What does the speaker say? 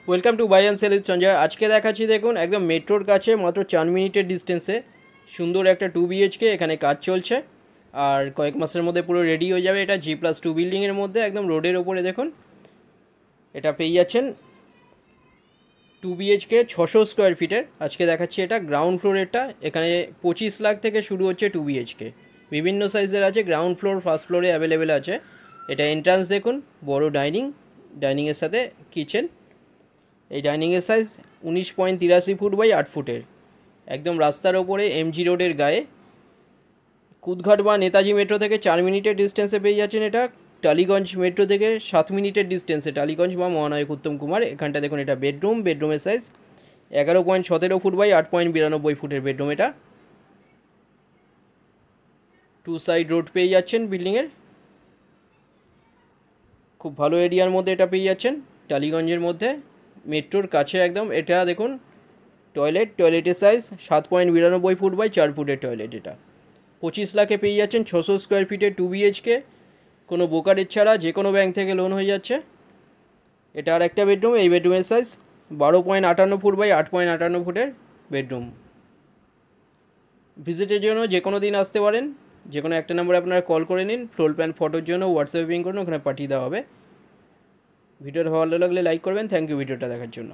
Welcome to buy and sell with Sanjay. আজকে দেখাচ্ছি দেখুন একদম মেট্রোর কাছে মাত্র 4 মিনিটের ডিস্টেন্সে সুন্দর একটা 2 BHK এখানে কাজ চলছে। আর কয়েক মাসের মধ্যে পুরো রেডি হয়ে যাবে। এটা G+2 বিল্ডিংয়ের মধ্যে একদম রোডের ওপরে দেখুন এটা পেয়ে যাচ্ছেন 2 BHK 600 স্কোয়ার ফিটের। আজকে দেখাচ্ছি এটা গ্রাউন্ড ফ্লোরেরটা। এখানে 25 লাখ থেকে শুরু হচ্ছে 2 BHK। বিভিন্ন সাইজের আছে, গ্রাউন্ড ফ্লোর ফার্স্ট ফ্লোরে অ্যাভেলেবেল আছে। এটা এন্ট্রান্স দেখুন, বড় ডাইনিংয়ের সাথে কিচেন। এই ডাইনিংয়ের সাইজ 19.83 ফুট বাই 8 ফুটের, একদম রাস্তার ওপরে MG রোডের গায়ে। কুদঘাট বা নেতাজি মেট্রো থেকে 4 মিনিটের ডিস্টেন্সে পেয়ে যাচ্ছেন এটা। টালিগঞ্জ মেট্রো থেকে 7 মিনিটের ডিস্টেন্সে টালিগঞ্জ বা মহানায়ক উত্তম কুমার। এখানটা দেখুন এটা বেডরুমের সাইজ 11.17 ফুট বাই 8.92 ফুটের বেডরুম এটা। 2 সাইড রোড পেয়ে যাচ্ছেন বিল্ডিংয়ের, খুব ভালো এরিয়ার মধ্যে এটা পেয়ে যাচ্ছেন টালিগঞ্জের মধ্যে, মেট্রোর কাছে একদম। এটা দেখুন টয়লেটের সাইজ 7.92 ফুট বাই 4 ফুটের টয়লেট এটা। 25 লাখে পেয়ে যাচ্ছেন 600 স্কোয়ার ফিটের 2 BHK, কোনো ব্রোকারেজ ছাড়া যে কোনো ব্যাংক থেকে লোন হয়ে যাচ্ছে। এটা আর একটা বেডরুম, এই বেডরুমের সাইজ 12.58 ফুট বাই 8.58 ফুটের বেডরুম। ভিজিটের জন্য যে কোনো দিন আসতে পারেন, যে কোনো একটা নম্বরে আপনারা কল করে নিন। ফ্লোর প্ল্যান ফটোর জন্য হোয়াটসঅ্যাপে পিং করুন, ওখানে পাঠিয়ে দেওয়া হবে। ভিডিওটা ভালো লাগলে লাইক করবেন। থ্যাংক ইউ ভিডিওটা দেখার জন্য।